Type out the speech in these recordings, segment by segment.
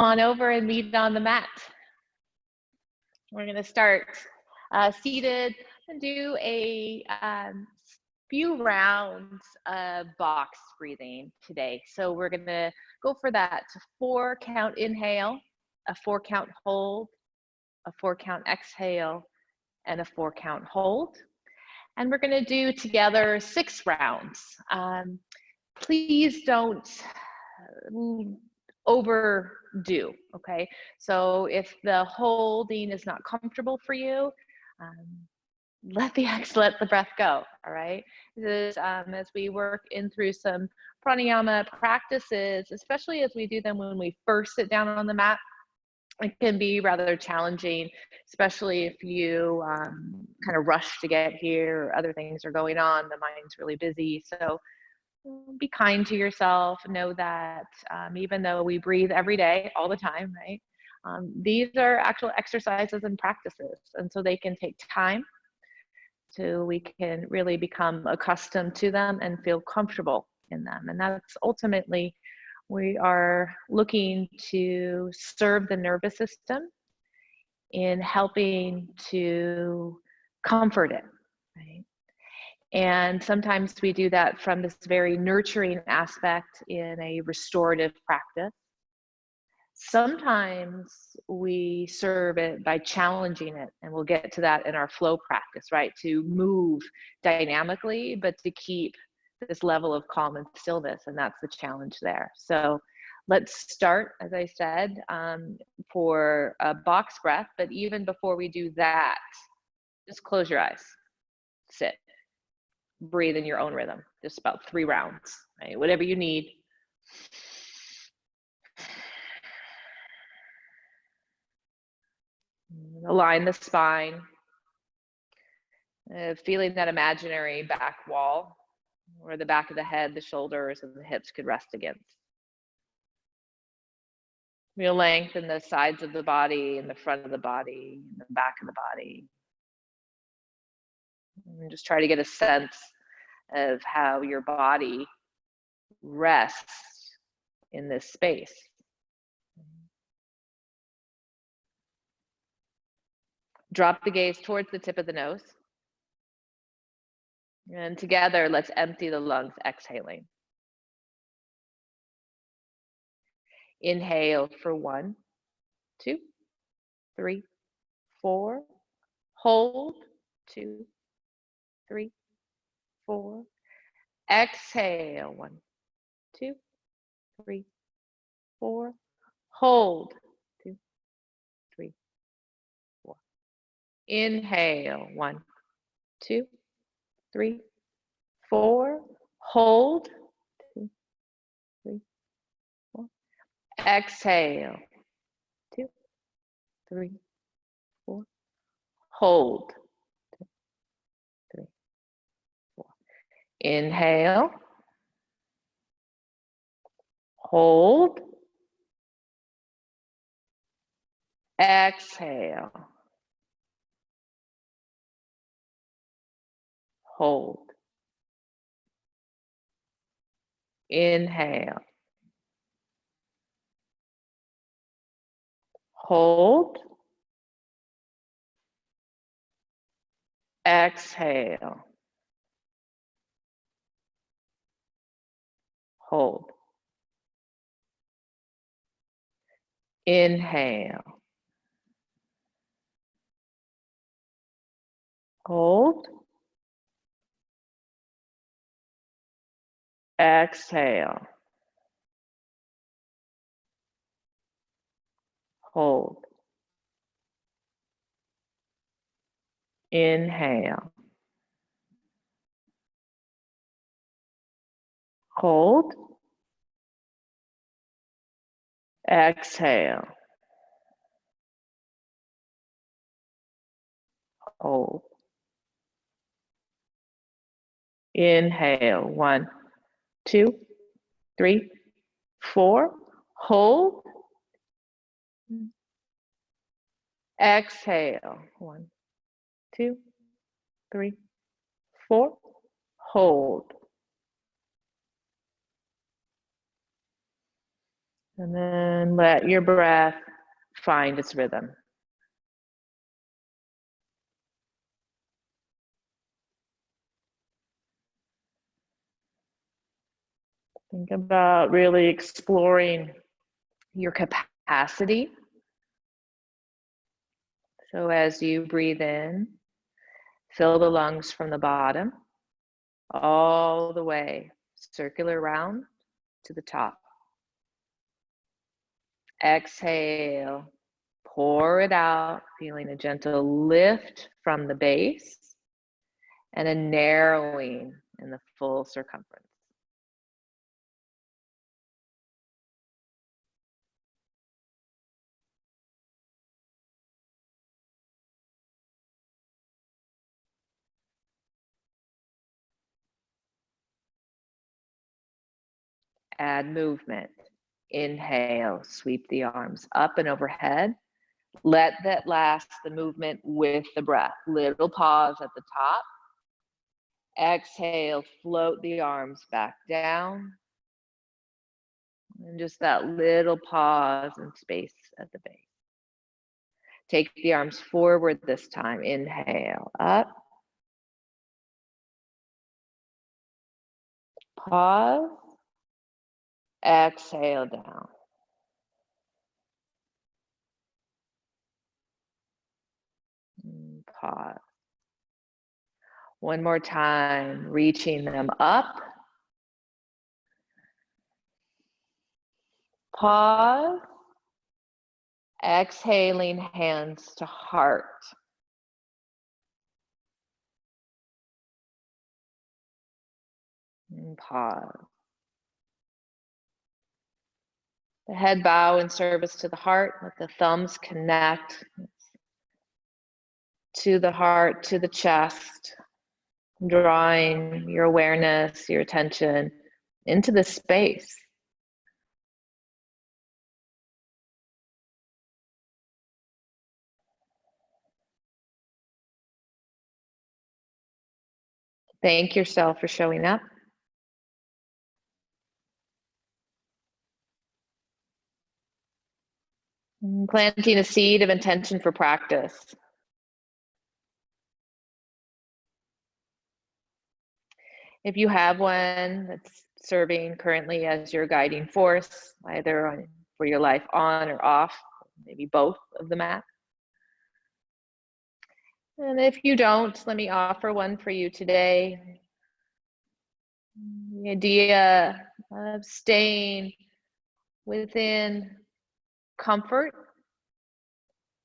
on over and meet on the mat. We're going to start seated and do a few rounds of box breathing today. So we're going to go for that 4-count inhale, a 4-count hold, a 4-count exhale, and a 4-count hold. And we're going to do together 6 rounds. Please don't overdo, okay? So if the holding is not comfortable for you, let the breath go, all right? This is, as we work in through some pranayama practices, especially as we do them when we first sit down on the mat, it can be rather challenging, especially if you kind of rush to get here or other things are going on, the mind's really busy. So be kind to yourself. Know that even though we breathe every day, all the time, right? These are actual exercises and practices. And so they can take time so we can really become accustomed to them and feel comfortable in them. And that's ultimately, we are looking to serve the nervous system in helping to comfort it, right? And sometimes we do that from this very nurturing aspect in a restorative practice. Sometimes we serve it by challenging it, and we'll get to that in our flow practice, right? To move dynamically, but to keep this level of calm and stillness, and that's the challenge there. So let's start, as I said, for a box breath, but even before we do that, just close your eyes, sit. Breathe in your own rhythm, just about 3 rounds, right? Whatever you need. Align the spine, feeling that imaginary back wall where the back of the head, the shoulders, and the hips could rest against. We'll lengthen the sides of the body and the front of the body and the back of the body. And just try to get a sense of how your body rests in this space. Drop the gaze towards the tip of the nose. And together, let's empty the lungs, exhaling. Inhale for 1, 2, 3, 4. Hold, 2, 3, 4. Exhale, 1, 2, 3, 4. Hold, 2, 3, 4. Inhale, 1, 2, 3, 4. Hold, 2, 3, 4. Exhale, 2, 3, 4. Hold, 2, 3, 4. Inhale. Hold. Exhale. Hold. Inhale. Hold. Exhale. Hold. Inhale. Hold. Exhale. Hold. Inhale. Hold. Exhale. Hold. Inhale. 1, 2, 3, 4. Hold. Exhale. 1, 2, 3, 4. Hold. And then let your breath find its rhythm. Think about really exploring your capacity. So as you breathe in, fill the lungs from the bottom all the way, circular round to the top. Exhale, pour it out, feeling a gentle lift from the base and a narrowing in the full circumference. Add movement. Inhale, sweep the arms up and overhead. Let that last the movement with the breath. Little pause at the top. Exhale, float the arms back down. And just that little pause and space at the base. Take the arms forward this time. Inhale, up. Pause. Exhale down. Pause. One more time, reaching them up. Pause. Exhaling, hands to heart. And pause. The head bow in service to the heart. Let the thumbs connect to the heart, to the chest, drawing your awareness, your attention into the space. Thank yourself for showing up. Planting a seed of intention for practice. If you have one that's serving currently as your guiding force, either for your life on or off, maybe both of the mat. And if you don't, let me offer one for you today. The idea of staying within comfort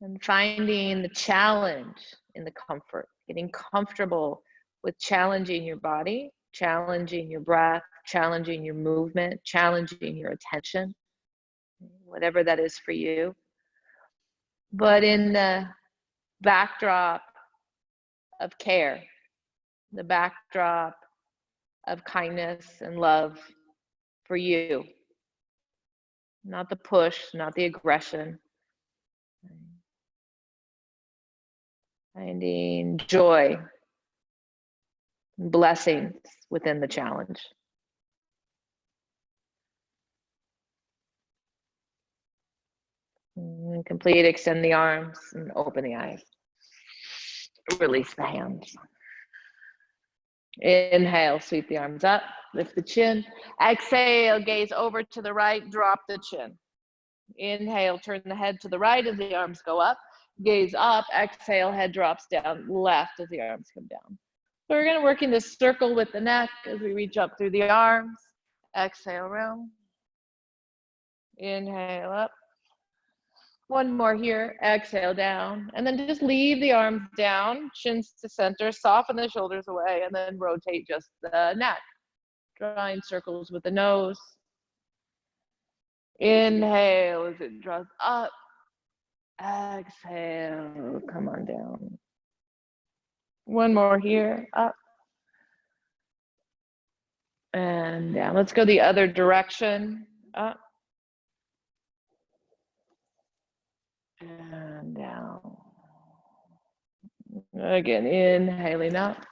and finding the challenge in the comfort, getting comfortable with challenging your body, challenging your breath, challenging your movement, challenging your attention, whatever that is for you. But in the backdrop of care, the backdrop of kindness and love for you, not the push, not the aggression. Finding joy, blessings within the challenge. And complete, extend the arms and open the eyes. Release the hands. Inhale, sweep the arms up, lift the chin. Exhale, gaze over to the right, drop the chin. Inhale, turn the head to the right as the arms go up. Gaze up, exhale, head drops down left as the arms come down. So we're going to work in this circle with the neck as we reach up through the arms. Exhale, round. Inhale up. One more here, exhale down, and then just leave the arms down, chins to center, soften the shoulders away, and then rotate just the neck. Drawing circles with the nose. Inhale as it draws up. Exhale, come on down. One more here, up. And down. Let's go the other direction, up. And down. Again, inhaling up.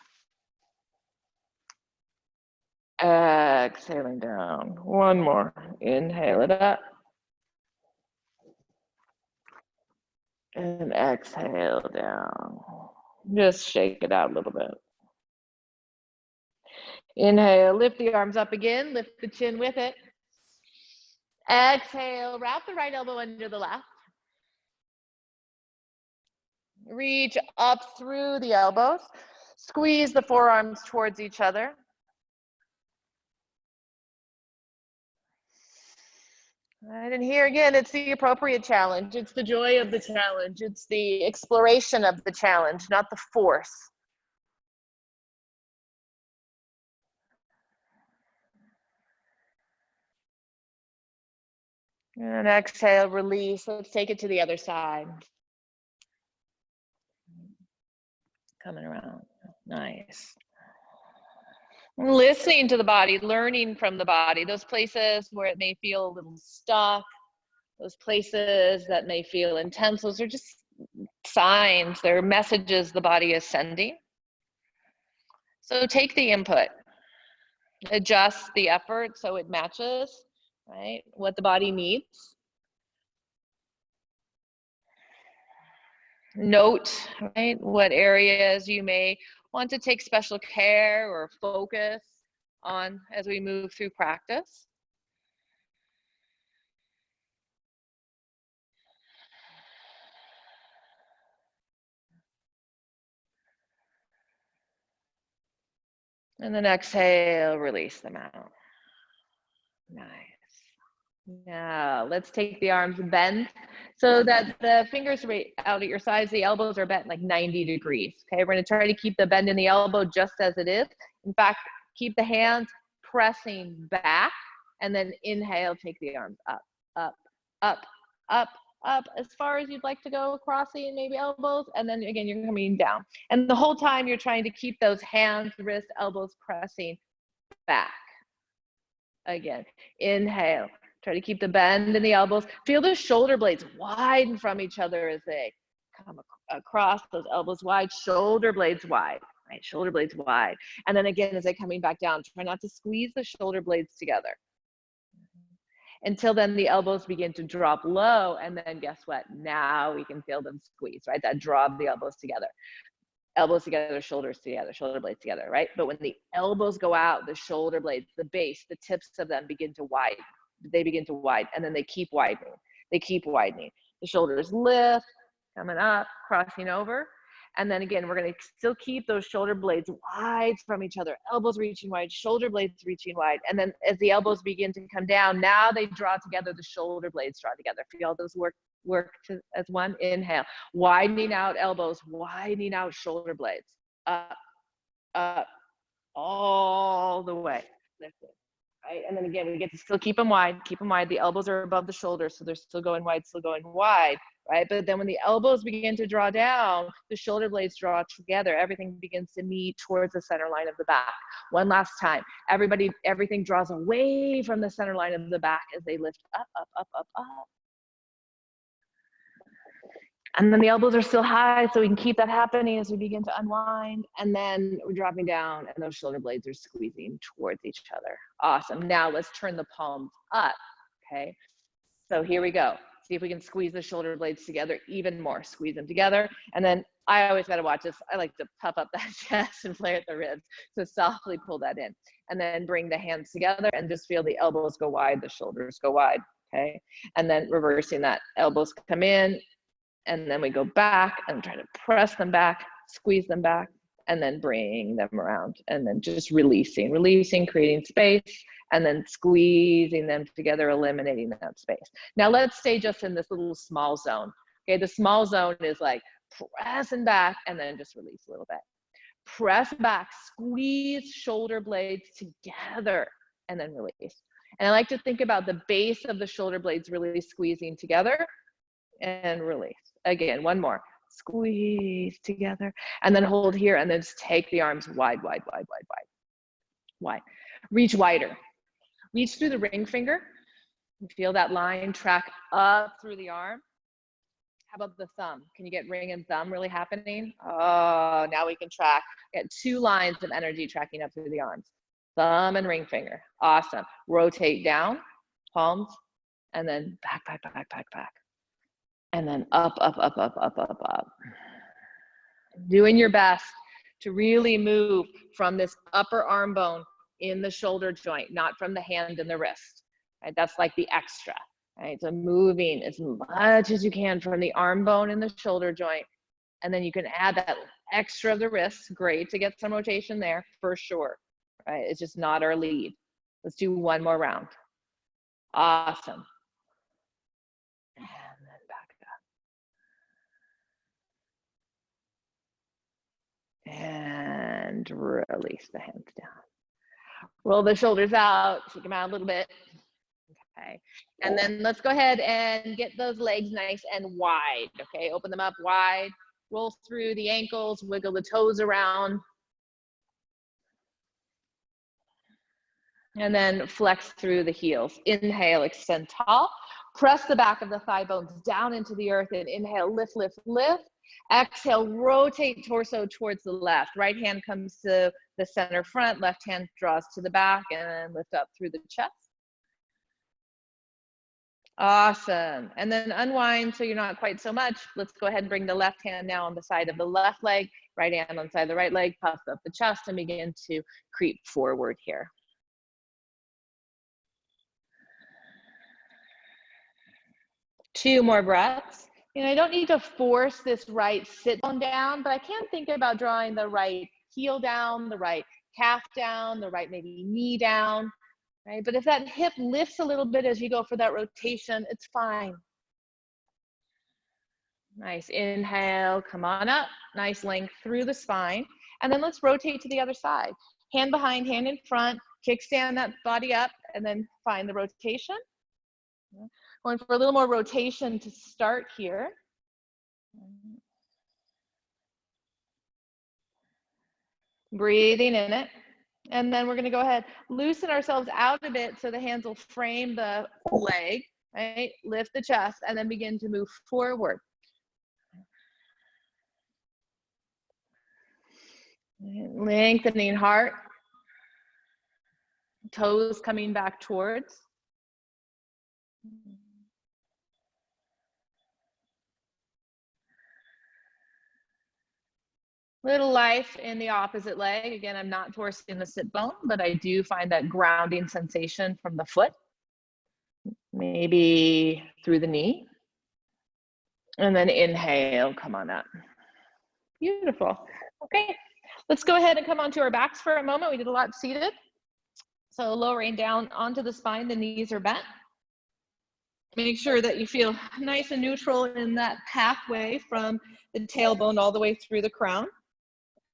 Exhaling down. One more. Inhale it up. And exhale down. Just shake it out a little bit. Inhale, lift the arms up again, lift the chin with it. Exhale, wrap the right elbow under the left. Reach up through the elbows. Squeeze the forearms towards each other. Right, and here again, it's the appropriate challenge. It's the joy of the challenge. It's the exploration of the challenge, not the force. And exhale, release. Let's take it to the other side. Coming around. Nice. Listening to the body, learning from the body, those places where it may feel a little stuck, those places that may feel intense, those are just signs, they're messages the body is sending. So take the input, adjust the effort so it matches, right, what the body needs. Note, right, what areas you may want to take special care or focus on as we move through practice. And then exhale, release them out. Nice. Now let's take the arms and bend so that the fingers are out at your sides, the elbows are bent like 90 degrees. Okay, we're gonna try to keep the bend in the elbow just as it is. In fact, keep the hands pressing back, and then inhale, take the arms up, up, up, up, up, as far as you'd like to go, crossing maybe elbows, and then again, you're coming down. And the whole time you're trying to keep those hands, wrists, elbows pressing back. Again, inhale. Try to keep the bend in the elbows. Feel the shoulder blades widen from each other as they come across, those elbows wide, shoulder blades wide, right? Shoulder blades wide. And then again, as they're coming back down, try not to squeeze the shoulder blades together. Until then, the elbows begin to drop low, and then guess what? Now we can feel them squeeze, right? That draw of the elbows together. Elbows together, shoulders together, shoulder blades together, right? But when the elbows go out, the shoulder blades, the base, the tips of them begin to widen. They begin to widen, and then they keep widening. They keep widening. The shoulders lift, coming up, crossing over. And then again, we're going to still keep those shoulder blades wide from each other. Elbows reaching wide, shoulder blades reaching wide. And then as the elbows begin to come down, now they draw together, the shoulder blades draw together. Feel those work as one. Inhale, widening out elbows, widening out shoulder blades. Up, up, all the way. Lift it. Right? And then again, we get to still keep them wide, The elbows are above the shoulders, so they're still going wide, right? But then when the elbows begin to draw down, the shoulder blades draw together. Everything begins to meet towards the center line of the back. One last time. Everything draws away from the center line of the back as they lift up, up, up, up, up. And then the elbows are still high, so we can keep that happening as we begin to unwind. And then we're dropping down, and those shoulder blades are squeezing towards each other. Awesome. Now let's turn the palms up, okay? So here we go. See if we can squeeze the shoulder blades together even more. Squeeze them together. And then I always got to watch this. I like to puff up that chest and flare at the ribs. So softly pull that in. And then bring the hands together and just feel the elbows go wide, the shoulders go wide, okay? And then reversing that. Elbows come in, and then we go back and try to press them back, squeeze them back, and then bring them around, and then just releasing, creating space, and then squeezing them together, eliminating that space. Now let's stay just in this little small zone. Okay, the small zone is like pressing back and then just release a little bit. Press back, squeeze shoulder blades together, and then release. And I like to think about the base of the shoulder blades really squeezing together and release. Again, one more. Squeeze together, and then hold here, and then just take the arms wide. Reach wider. Reach through the ring finger. Feel that line track up through the arm. How about the thumb? Can you get ring and thumb really happening? Oh, now we can track. Get 2 lines of energy tracking up through the arms. Thumb and ring finger. Awesome. Rotate down, palms, and then back. And then up, up, up, up, up, up, up. Doing your best to really move from this upper arm bone in the shoulder joint, not from the hand and the wrist. Right? That's like the extra. Right? So moving as much as you can from the arm bone in the shoulder joint. And then you can add that extra of the wrists. Great to get some rotation there for sure. Right? It's just not our lead. Let's do one more round. Awesome. And then back up. And release the hands down. Roll the shoulders out, shake them out a little bit. Okay. And then let's go ahead and get those legs nice and wide. Okay. Open them up wide. Roll through the ankles, wiggle the toes around. And then flex through the heels. Inhale, extend tall. Press the back of the thigh bones down into the earth and inhale, lift, lift, lift. Exhale, rotate torso towards the left. Right hand comes to the center front, left hand draws to the back, and then lift up through the chest. Awesome. And then unwind so you're not quite so much. Let's go ahead and bring the left hand now on the side of the left leg, right hand on the side of the right leg, puff up the chest and begin to creep forward here. Two more breaths. You know, I don't need to force this right sit bone down, but I can think about drawing the right heel down, the right calf down, the right maybe knee down, right? But if that hip lifts a little bit as you go for that rotation, it's fine. Nice, inhale, come on up. Nice length through the spine. And then let's rotate to the other side. Hand behind, hand in front, kickstand that body up, and then find the rotation. Going for a little more rotation to start here. Breathing in it. And then we're going to go ahead, loosen ourselves out a bit so the hands will frame the leg, right? Lift the chest and then begin to move forward. Lengthening heart. Toes coming back towards. Little life in the opposite leg. Again, I'm not forcing the sit bone, but I do find that grounding sensation from the foot. Maybe through the knee. And then inhale, come on up. Beautiful. Okay, let's go ahead and come onto our backs for a moment. We did a lot seated. So lowering down onto the spine, the knees are bent. Make sure that you feel nice and neutral in that pathway from the tailbone all the way through the crown.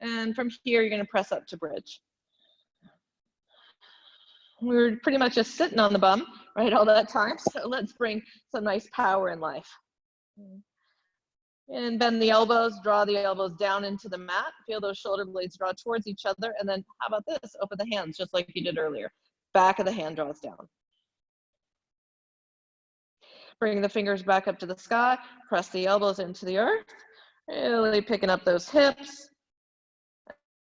And from here, you're going to press up to bridge. We're pretty much just sitting on the bum, right, all that time. So let's bring some nice power in life. And bend the elbows, draw the elbows down into the mat. Feel those shoulder blades draw towards each other. And then how about this? Open the hands just like you did earlier. Back of the hand draws down. Bring the fingers back up to the sky. Press the elbows into the earth. Really picking up those hips.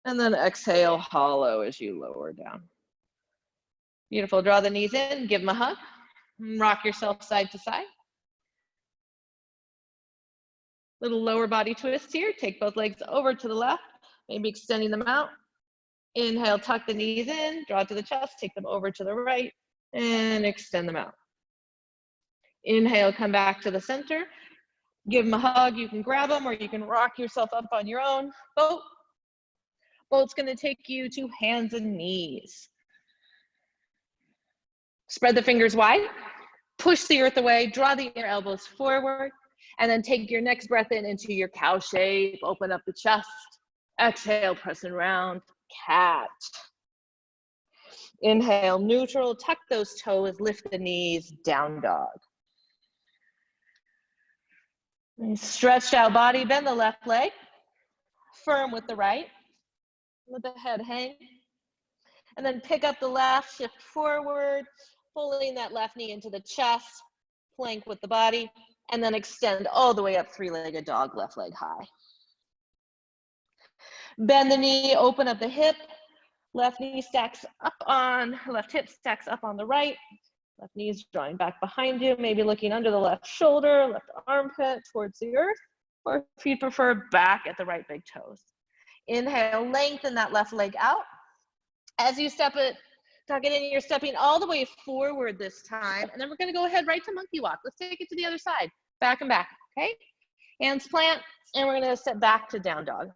And then exhale, hollow as you lower down. Beautiful. Draw the knees in, give them a hug. Rock yourself side to side. Little lower body twist here. Take both legs over to the left, maybe extending them out. Inhale, tuck the knees in, draw to the chest, take them over to the right, and extend them out. Inhale, come back to the center. Give them a hug. You can grab them or you can rock yourself up on your own. Boat. Boat's going to take you to hands and knees. Spread the fingers wide. Push the earth away. Draw the inner elbows forward. And then take your next breath in into your cow shape. Open up the chest. Exhale, pressing round. Cat. Inhale, neutral. Tuck those toes. Lift the knees. Down dog. Stretched out body. Bend the left leg. Firm with the right. Let the head hang. And then pick up the left. Shift forward. Pulling that left knee into the chest. Plank with the body. And then extend all the way up, three-legged dog, left leg high. Bend the knee, open up the hip. Left knee stacks up on, left hip stacks up on the right. Left knee is drawing back behind you, maybe looking under the left shoulder, left armpit towards the earth, or if you prefer, back at the right big toes. Inhale, lengthen that left leg out. As you step it, tuck it in, you're stepping all the way forward this time, and then we're gonna go ahead right to monkey walk. Let's take it to the other side, back and back, okay? Hands plant, and we're gonna step back to down dog.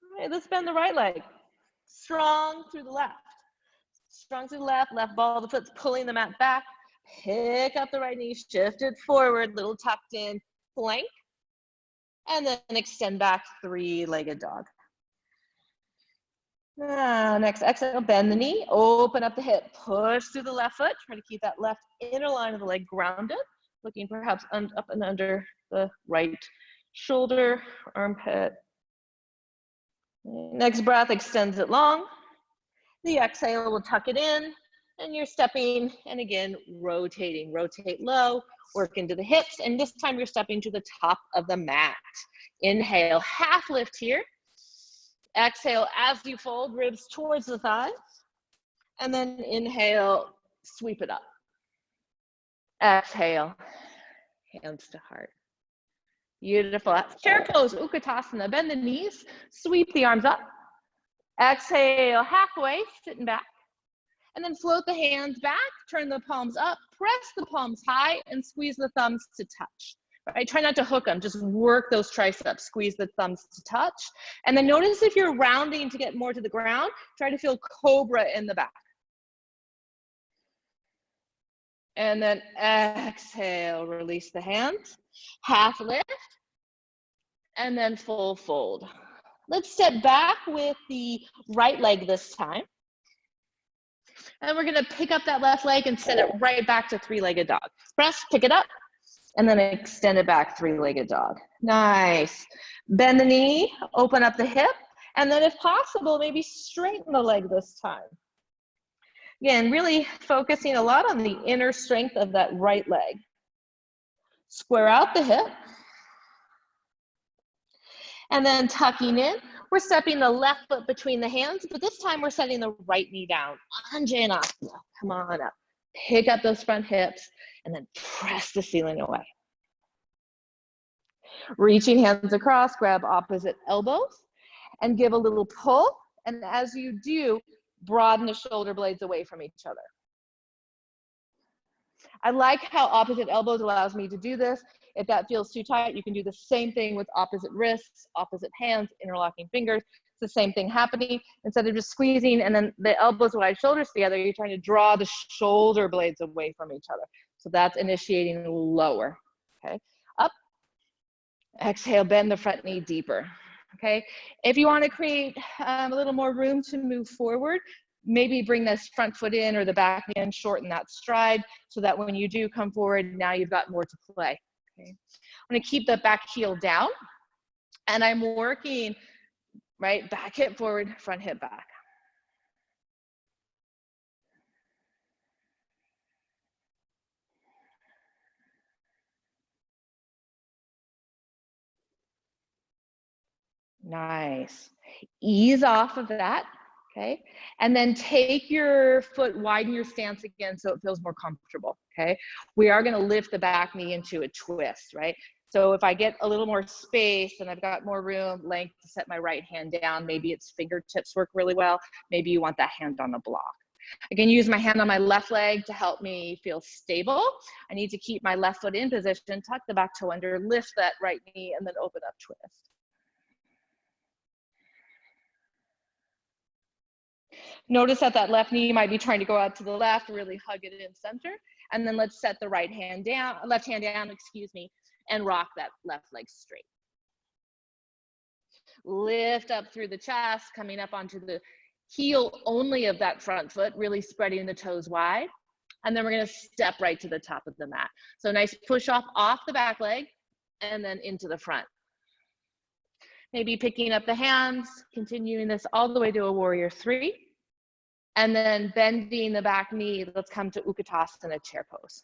All right, let's bend the right leg. Strong through the left. Strong through the left, left ball of the foot's pulling the mat back. Pick up the right knee, shift it forward, little tucked in plank. And then extend back, three-legged dog. Next exhale, bend the knee, open up the hip, push through the left foot. Try to keep that left inner line of the leg grounded, looking perhaps up and under the right shoulder, armpit. Next breath, extends it long. The exhale will tuck it in, and you're stepping, and again, rotating. Rotate low, work into the hips, and this time you're stepping to the top of the mat. Inhale, half lift here. Exhale as you fold, ribs towards the thighs. And then inhale, sweep it up. Exhale, hands to heart. Beautiful. Chair pose, Utkatasana. Bend the knees, sweep the arms up. Exhale, halfway, sitting back. And then float the hands back, turn the palms up, press the palms high, and squeeze the thumbs to touch. Right? Try not to hook them, just work those triceps, squeeze the thumbs to touch. And then notice if you're rounding to get more to the ground, try to feel cobra in the back. And then exhale, release the hands, half lift, and then full fold. Let's step back with the right leg this time. And we're gonna pick up that left leg and send it right back to three-legged dog. Press, pick it up, and then extend it back, three-legged dog. Nice. Bend the knee, open up the hip, and then if possible, maybe straighten the leg this time. Again, really focusing a lot on the inner strength of that right leg. Square out the hip. And then tucking in, we're stepping the left foot between the hands, but this time we're setting the right knee down. Anjaneyasana, come on up. Pick up those front hips and then press the ceiling away. Reaching hands across, grab opposite elbows and give a little pull. And as you do, broaden the shoulder blades away from each other. I like how opposite elbows allows me to do this. If that feels too tight, you can do the same thing with opposite wrists, opposite hands, interlocking fingers. It's the same thing happening. Instead of just squeezing and then the elbows wide shoulders together, you're trying to draw the shoulder blades away from each other. So that's initiating lower, okay? Up, exhale, bend the front knee deeper, okay? If you want to create a little more room to move forward, maybe bring this front foot in or the back in, shorten that stride so that when you do come forward, now you've got more to play. Okay. I'm going to keep the back heel down and I'm working right back hip forward, front hip back. Nice. Ease off of that. Okay. And then take your foot, widen your stance again so it feels more comfortable. Okay. We are going to lift the back knee into a twist, right? So if I get a little more space and I've got more room, length to set my right hand down, maybe its fingertips work really well. Maybe you want that hand on the block. I can use my hand on my left leg to help me feel stable. I need to keep my left foot in position, tuck the back toe under, lift that right knee, and then open up twist. Notice that that left knee might be trying to go out to the left, really hug it in center. And then let's set the right hand down, left hand down, excuse me, and rock that left leg straight. Lift up through the chest, coming up onto the heel only of that front foot, really spreading the toes wide. And then we're gonna step right to the top of the mat. So nice push off the back leg and then into the front. Maybe picking up the hands, continuing this all the way to a warrior three. And then bending the back knee, let's come to Utkatasana, chair pose.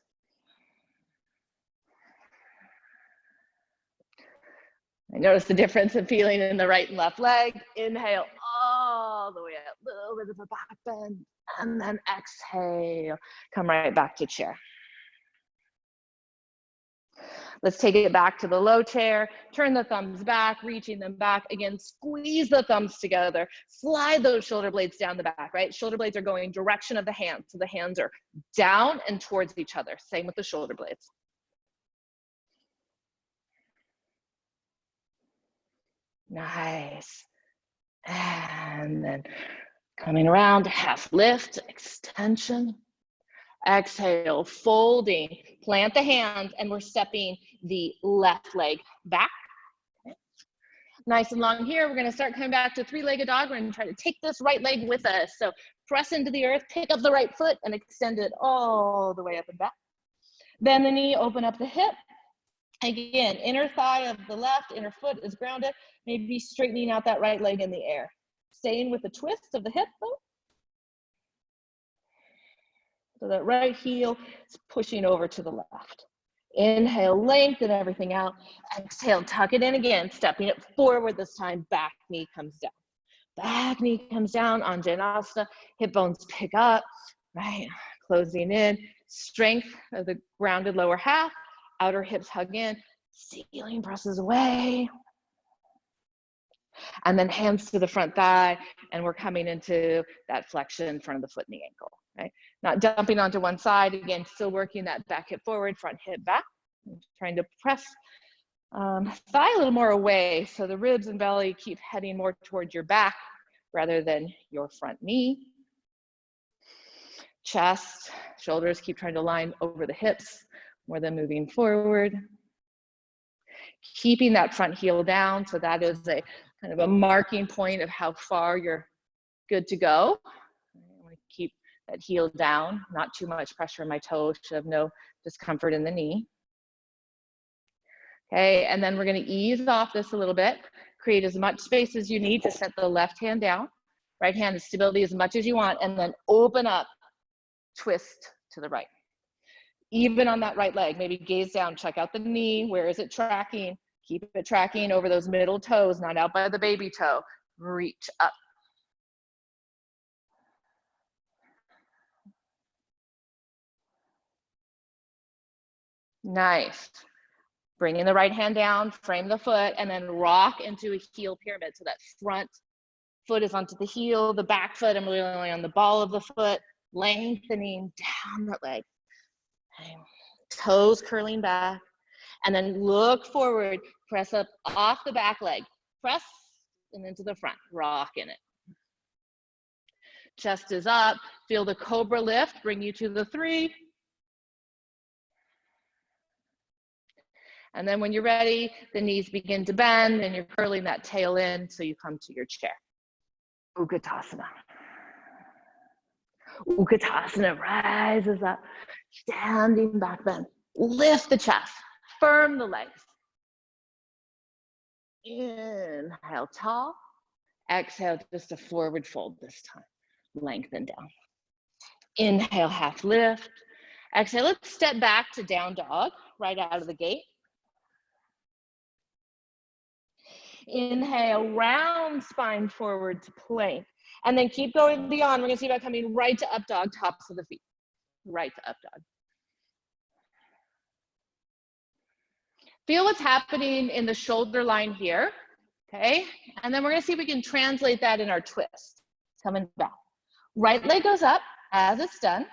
Notice the difference in feeling in the right and left leg. Inhale all the way up, little bit of a back bend, and then exhale. Come right back to chair. Let's take it back to the low chair. Turn the thumbs back, reaching them back. Again, squeeze the thumbs together. Slide those shoulder blades down the back, right? Shoulder blades are going direction of the hands. So the hands are down and towards each other. Same with the shoulder blades. Nice. And then coming around, half lift, extension. Exhale, folding, plant the hands, and we're stepping the left leg back. Okay. Nice and long here. We're gonna start coming back to three-legged dog. We're gonna try to take this right leg with us. So press into the earth, pick up the right foot, and extend it all the way up and back. Bend the knee, open up the hip. Again, inner thigh of the left, inner foot is grounded. Maybe straightening out that right leg in the air. Staying with the twist of the hip though. So that right heel is pushing over to the left. Inhale, lengthen everything out. Exhale, tuck it in again, stepping it forward this time, back knee comes down. Back knee comes down, Anjaneyasana, hip bones pick up, right? Closing in, strength of the grounded lower half, outer hips hug in, ceiling presses away. And then hands to the front thigh, and we're coming into that flexion in front of the foot and the ankle, right? Not dumping onto one side, again, still working that back hip forward, front hip back. I'm trying to press thigh a little more away, so the ribs and belly keep heading more towards your back rather than your front knee. Chest, shoulders keep trying to line over the hips more than moving forward. Keeping that front heel down, so that is a kind of a marking point of how far you're good to go. I want to keep that heel down, not too much pressure in my toes, should have no discomfort in the knee. Okay, and then we're going to ease off this a little bit, create as much space as you need to set the left hand down, right hand is stability as much as you want, and then open up, twist to the right. Even on that right leg, maybe gaze down, check out the knee, where is it tracking? Keep it tracking over those middle toes, not out by the baby toe. Reach up. Nice. Bringing the right hand down, frame the foot, and then rock into a heel pyramid. So that front foot is onto the heel, the back foot, I'm really on the ball of the foot, lengthening down that leg. Okay. Toes curling back. And then look forward, press up off the back leg. Press and into the front, rock in it. Chest is up, feel the cobra lift, bring you to the 3. And then when you're ready, the knees begin to bend and you're curling that tail in so you come to your chair. Utkatasana. Utkatasana rises up, standing back bend. Lift the chest, firm the legs. Inhale, tall. Exhale, just a forward fold this time. Lengthen down. Inhale, half lift. Exhale, let's step back to down dog, right out of the gate. Inhale, round spine forward to plank. And then keep going beyond. We're gonna see about coming right to up dog, tops of the feet. Right to up dog. Feel what's happening in the shoulder line here, okay? And then we're gonna see if we can translate that in our twist. Coming back. Right leg goes up as it's done.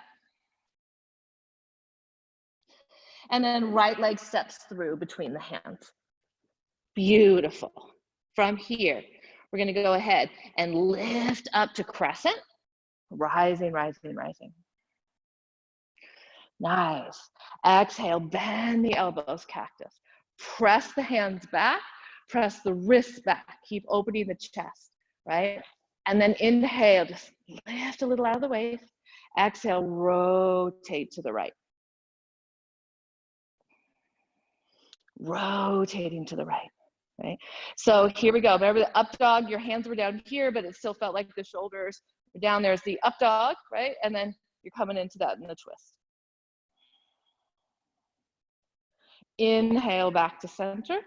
And then right leg steps through between the hands. Beautiful. From here, we're gonna go ahead and lift up to crescent. Rising, rising, rising. Nice. Exhale, bend the elbows, cactus. Press the hands back, press the wrists back. Keep opening the chest, right? And then inhale, just lift a little out of the waist. Exhale, rotate to the right. Rotating to the right, right? So here we go. Remember the up dog, your hands were down here, but it still felt like the shoulders were down. There's the up dog, right? And then you're coming into that in the twist. Inhale, back to center.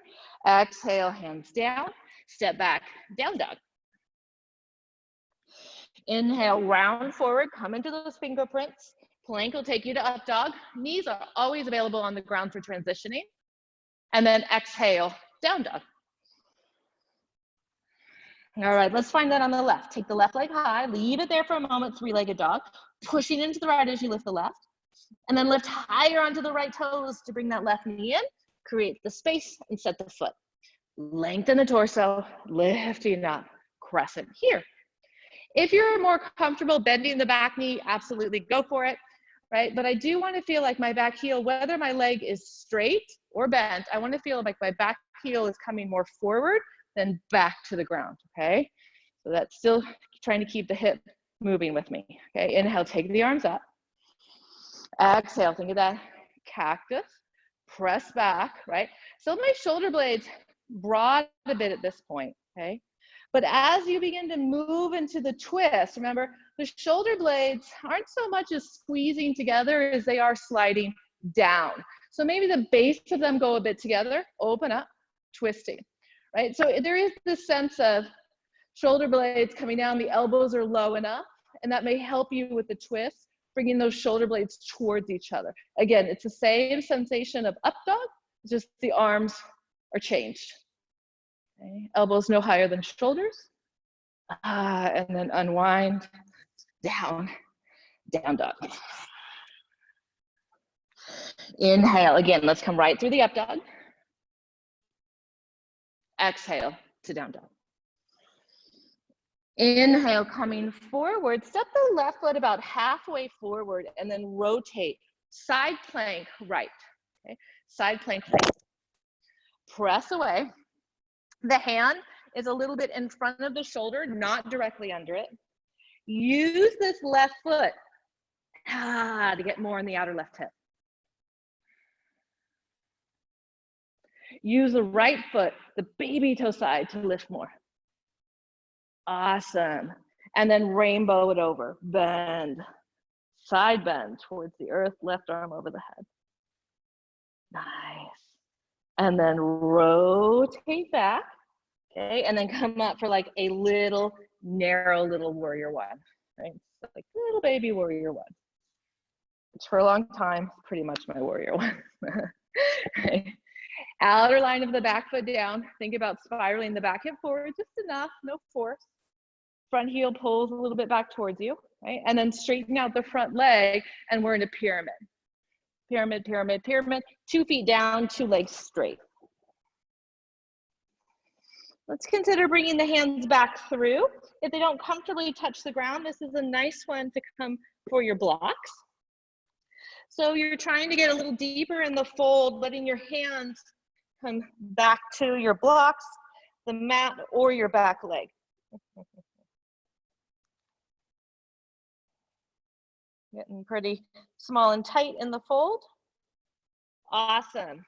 Exhale, hands down. Step back, down dog. Inhale, round forward, come into those fingerprints. Plank will take you to up dog. Knees are always available on the ground for transitioning. And then exhale, down dog. All right, let's find that on the left. Take the left leg high, leave it there for a moment, three-legged dog, pushing into the right as you lift the left. And then lift higher onto the right toes to bring that left knee in, create the space and set the foot. Lengthen the torso, lifting up, crescent here. If you're more comfortable bending the back knee, absolutely go for it, right? But I do want to feel like my back heel, whether my leg is straight or bent, I want to feel like my back heel is coming more forward than back to the ground, okay? So that's still trying to keep the hip moving with me, okay? Inhale, take the arms up. Exhale, think of that cactus, press back, right? So my shoulder blades broad a bit at this point, okay? But as you begin to move into the twist, remember, the shoulder blades aren't so much as squeezing together as they are sliding down. So maybe the base of them go a bit together, open up, twisting, right? So there is this sense of shoulder blades coming down, the elbows are low enough, and that may help you with the twist, bringing those shoulder blades towards each other. Again, it's the same sensation of up dog, just the arms are changed. Okay. Elbows no higher than shoulders. And then unwind, down, down dog. Inhale, again, let's come right through the up dog. Exhale to down dog. Inhale, coming forward, step the left foot about halfway forward and then rotate. Side plank right, okay? Side plank right. Press away. The hand is a little bit in front of the shoulder, not directly under it. Use this left foot to get more in the outer left hip. Use the right foot, the baby toe side, to lift more. Awesome. And then rainbow it over. Bend. Side bend towards the earth, left arm over the head. Nice. And then rotate back. Okay, and then come up for like a little narrow little warrior one, right? So like little baby warrior one. Which for a long time, pretty much my warrior one. Okay. Outer line of the back foot down. Think about spiraling the back hip forward, just enough, no force. Front heel pulls a little bit back towards you, right? And then straighten out the front leg, and we're in a pyramid. Pyramid, pyramid, pyramid. 2 feet down, 2 legs straight. Let's consider bringing the hands back through. If they don't comfortably touch the ground, this is a nice one to come for your blocks. So you're trying to get a little deeper in the fold, letting your hands come back to your blocks, the mat, or your back leg. Getting pretty small and tight in the fold. Awesome.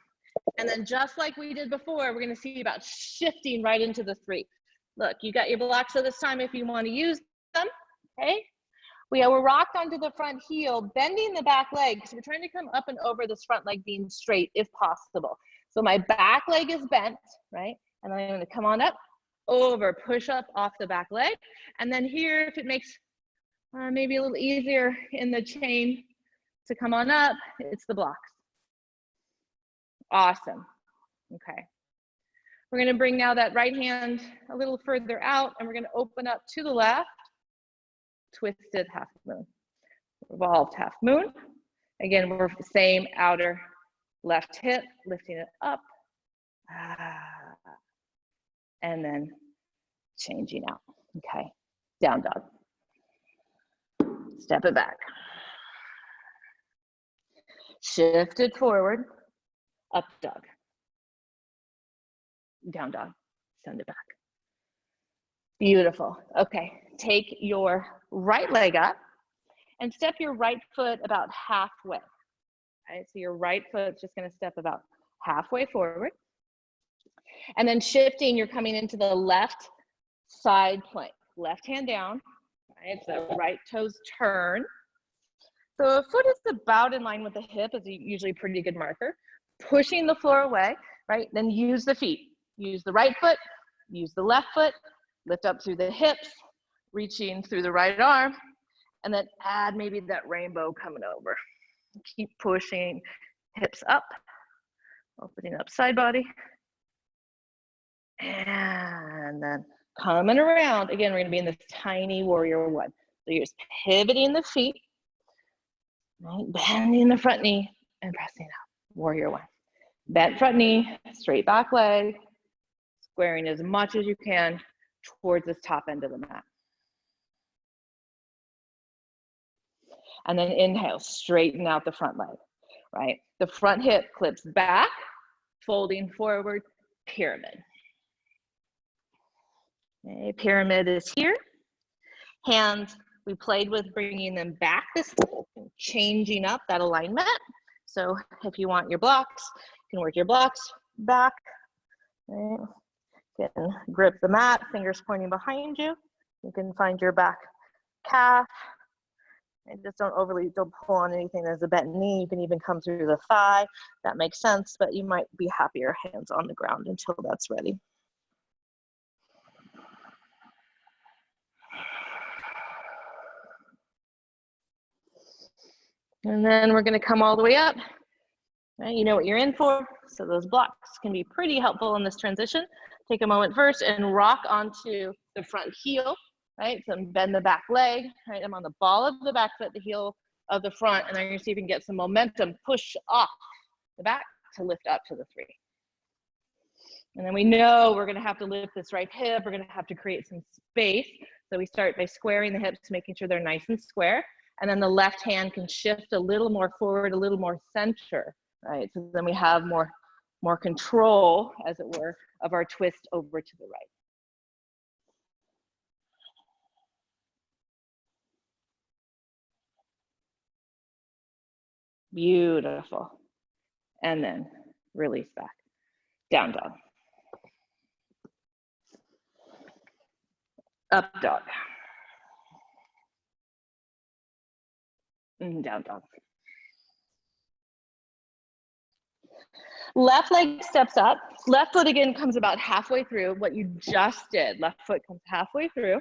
And then just like we did before, we're gonna see about shifting right into the 3. Look, you got your blocks so this time if you wanna use them, okay? We were rocked onto the front heel, bending the back leg, because we're trying to come up and over this front leg being straight if possible. So my back leg is bent, right? And then I'm gonna come on up, over, push up off the back leg. And then here, if it makes maybe a little easier in the chain to come on up, it's the blocks. Awesome. Okay. We're going to bring now that right hand a little further out, and we're going to open up to the left. Twisted half moon. Revolved half moon. Again, we're the same outer left hip, lifting it up. And then changing out. Okay. Down dog. Step it back. Shift it forward. Up dog. Down dog. Send it back. Beautiful. Okay. Take your right leg up and step your right foot about halfway. Right? So your right foot's just going to step about halfway forward. And then shifting, you're coming into the left side plank. Left hand down. Right? So right toes turn. So a foot is about in line with the hip, is usually a pretty good marker. pushing the floor away, right? Then use the feet. Use the right foot, use the left foot, lift up through the hips, reaching through the right arm, and then add maybe that rainbow coming over. Keep pushing, hips up, opening up side body. And then coming around. Again, we're gonna be in this tiny warrior one. So you're just pivoting the feet, right? Bending the front knee and pressing up, warrior one. Bent front knee, straight back leg, squaring as much as you can towards this top end of the mat. And then inhale, straighten out the front leg, right? The front hip clips back, folding forward, pyramid. Okay, pyramid is here. Hands, we played with bringing them back, this changing up that alignment. So if you want your blocks, you can work your blocks back. Right? You can grip the mat, fingers pointing behind you. You can find your back calf. And just don't pull on anything that's a bent knee. You can even come through the thigh. That makes sense, but you might be happier hands on the ground until that's ready. And then we're gonna come all the way up. Right, you know what you're in for. So those blocks can be pretty helpful in this transition. Take a moment first and rock onto the front heel, right? So bend the back leg, right? I'm on the ball of the back foot, the heel of the front, and then you're gonna see if you can get some momentum, push off the back to lift up to the 3. And then we know we're gonna have to lift this right hip. We're gonna have to create some space. So we start by squaring the hips, making sure they're nice and square. And then the left hand can shift a little more forward, a little more center, right? So then we have more control, as it were, of our twist over to the right. Beautiful. And then release back. Down dog. Up dog. And down dog. Left leg steps up. Left foot again comes about halfway through what you just did. Left foot comes halfway through.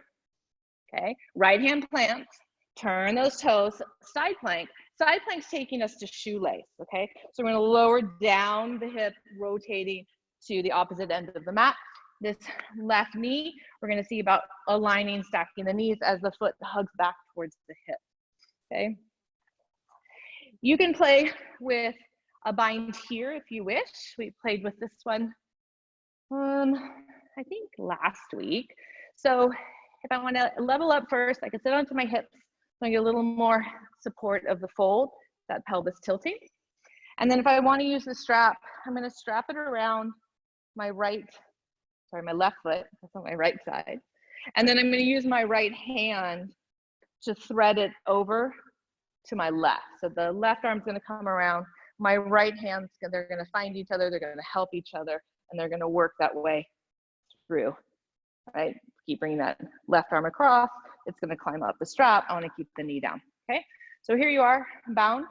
Okay. Right hand plants. Turn those toes. Side plank. Side plank's taking us to shoelace. Okay. So we're going to lower down the hip, rotating to the opposite end of the mat. This left knee, we're going to see about aligning, stacking the knees as the foot hugs back towards the hip. Okay. You can play with a bind here if you wish. We played with this one, I think last week. So if I want to level up first, I can sit onto my hips, so I get a little more support of the fold, that pelvis tilting. And then if I want to use the strap, I'm going to strap it around my my left foot, that's on my right side. And then I'm going to use my right hand to thread it over to my left. So the left arm's going to come around. My right hand's, they're going to find each other. They're going to help each other, and they're going to work that way through, right? Keep bringing that left arm across. It's going to climb up the strap. I want to keep the knee down, okay? So here you are, bound,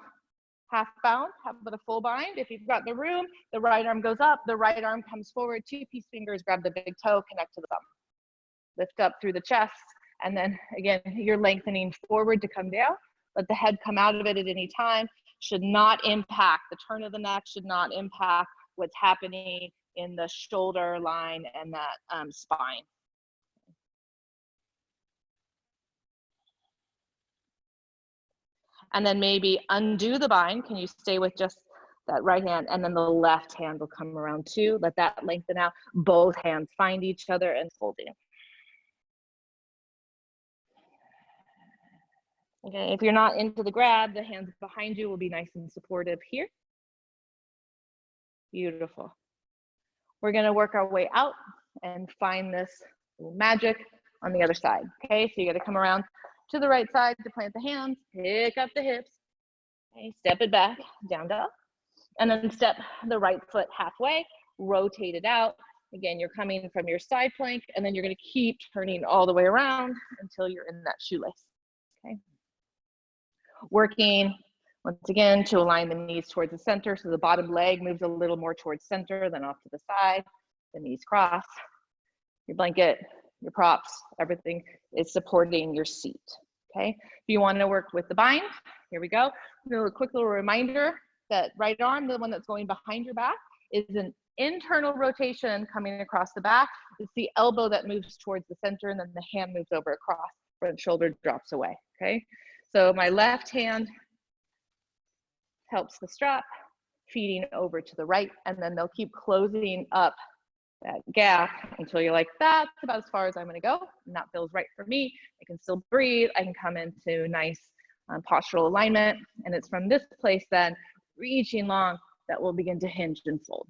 half bound, half with a full bind. If you've got the room, the right arm goes up, the right arm comes forward, 2-piece fingers, grab the big toe, connect to the thumb. Lift up through the chest, and then again, you're lengthening forward to come down. Let the head come out of it at any time. Should not impact the turn of the neck, should not impact what's happening in the shoulder line and that spine. And then maybe undo the bind. Can you stay with just that right hand? And then the left hand will come around too. Let that lengthen out. Both hands find each other and folding. Okay, if you're not into the grab, the hands behind you will be nice and supportive here. Beautiful. We're gonna work our way out and find this magic on the other side. Okay, so you gotta come around to the right side to plant the hands, pick up the hips, okay, step it back, down dog, and then step the right foot halfway, rotate it out. Again, you're coming from your side plank, and then you're gonna keep turning all the way around until you're in that shoelace, okay? Working Once again, to align the knees towards the center, so the bottom leg moves a little more towards center, then off to the side, the knees cross. Your blanket, your props, everything is supporting your seat, okay? If you wanna work with the bind, here we go. A quick little reminder that right arm, the one that's going behind your back, is an internal rotation coming across the back. It's the elbow that moves towards the center, and then the hand moves over across, front shoulder drops away, okay? So my left hand helps the strap, feeding over to the right, and then they'll keep closing up that gap until you're like, that's about as far as I'm gonna go, and that feels right for me. I can still breathe, I can come into nice postural alignment, and it's from this place then, reaching long, that will begin to hinge and fold.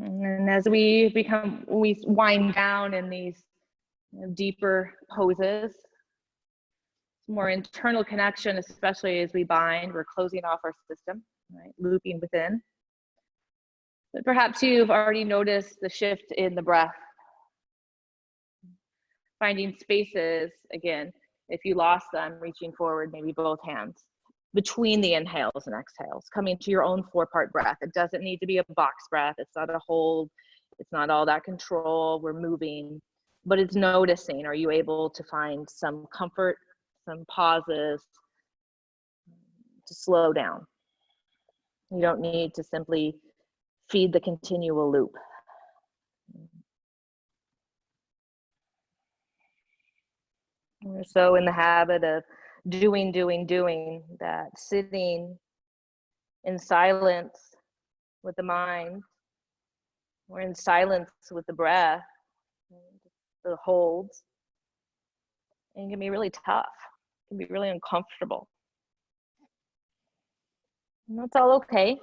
And as we wind down in these deeper poses, more internal connection, especially as we bind, we're closing off our system, right? Looping within. But perhaps you've already noticed the shift in the breath. Finding spaces, again, if you lost them, reaching forward, maybe both hands, between the inhales and exhales, coming to your own 4-part breath. It doesn't need to be a box breath. It's not a hold. It's not all that control. We're moving, but it's noticing. Are you able to find some comfort, some pauses to slow down? You don't need to simply feed the continual loop. We're so in the habit of doing, that sitting in silence with the mind, or in silence with the breath, the holds, and it can be really tough. It can be really uncomfortable. And that's all okay.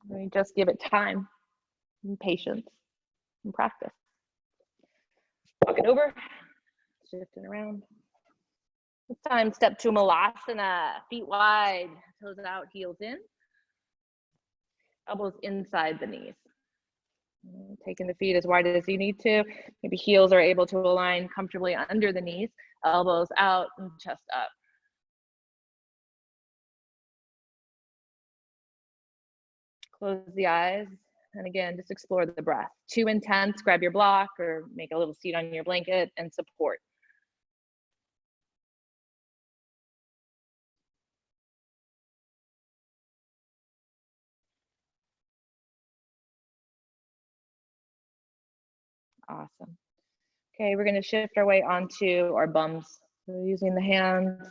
We just give it time and patience and practice. Walk it over, shifting around. This time, step to Malasana, feet wide, toes out, heels in. Elbows inside the knees. Taking the feet as wide as you need to. Maybe heels are able to align comfortably under the knees, elbows out and chest up. Close the eyes, and again, just explore the breath. Too intense, grab your block or make a little seat on your blanket and support. Awesome. Okay, we're gonna shift our way onto our bums. So using the hands,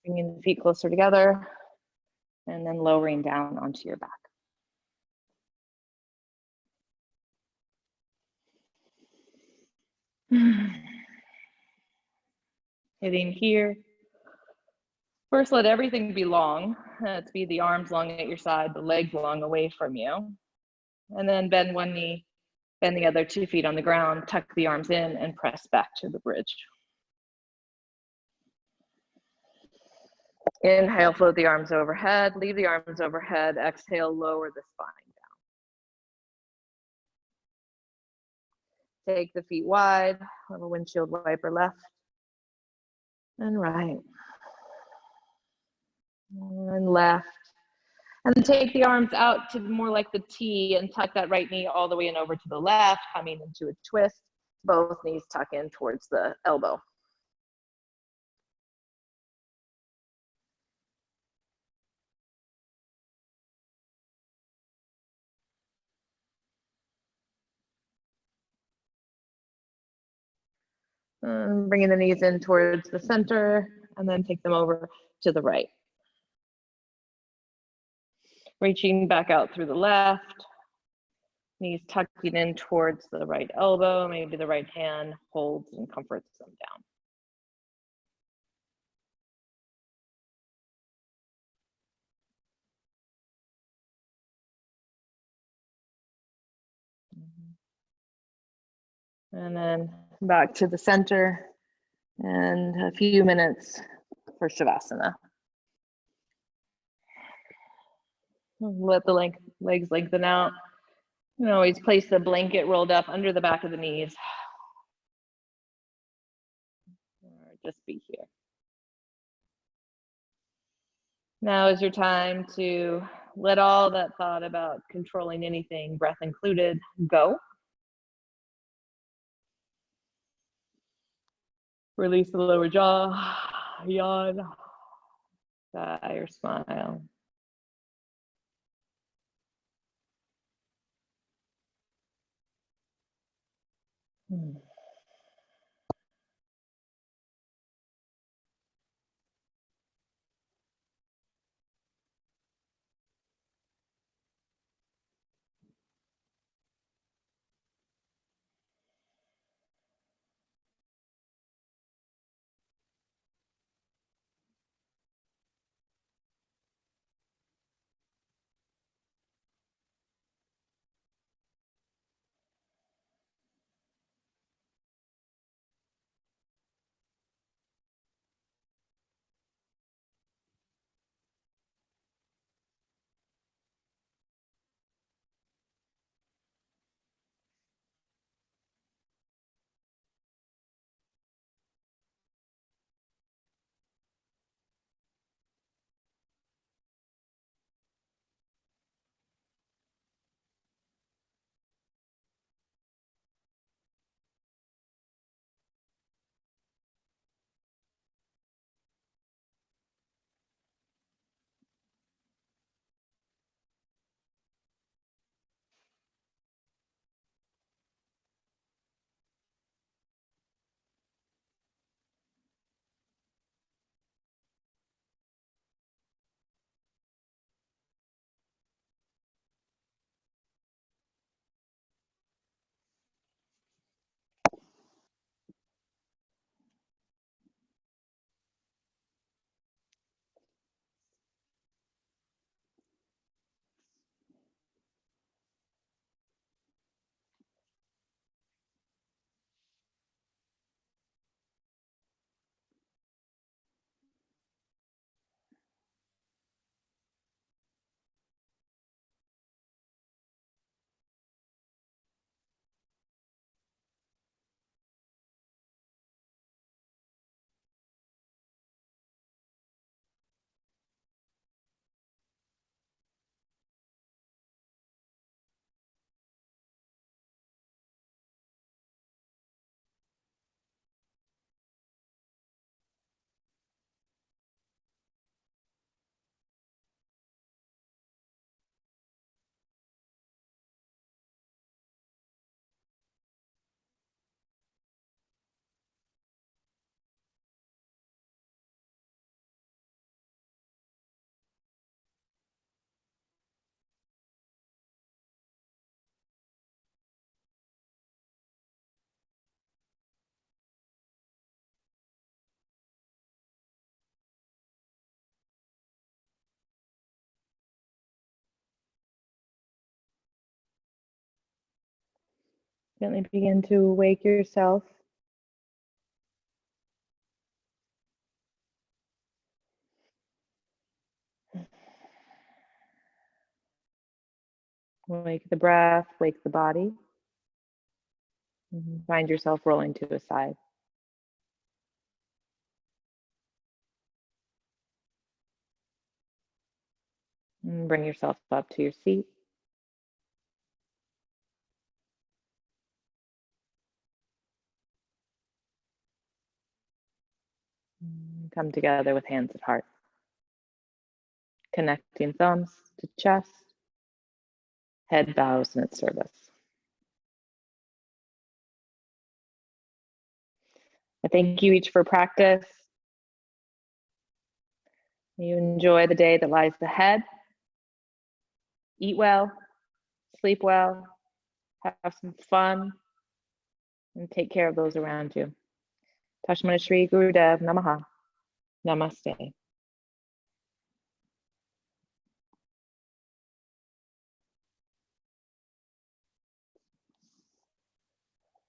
bringing the feet closer together, and then lowering down onto your back. Hitting here. First, let everything be long. Let's be the arms long at your side, the legs long away from you. And then bend one knee, bend the other 2 feet on the ground, tuck the arms in and press back to the bridge. Inhale, float the arms overhead, leave the arms overhead, exhale, lower the spine down. Take the feet wide, little windshield wiper left and right. And left. And take the arms out to more like the T and tuck that right knee all the way in over to the left, coming into a twist. Both knees tuck in towards the elbow. Bringing the knees in towards the center and then take them over to the right. Reaching back out through the left, knees tucking in towards the right elbow, maybe the right hand holds and comforts them down. And then back to the center and a few minutes for Shavasana. Let the legs lengthen out. And always place the blanket rolled up under the back of the knees. Or just be here. Now is your time to let all that thought about controlling anything, breath included, go. Release the lower jaw, yawn, sigh or smile. Gently begin to wake yourself. Wake the breath, wake the body. Find yourself rolling to a side. And bring yourself up to your seat. Come together with hands at heart. Connecting thumbs to chest. Head bows in its service. I thank you each for practice. You enjoy the day that lies ahead. Eat well, sleep well, have some fun, and take care of those around you. Tashmana Shri Gurudev Namaha. Namaste.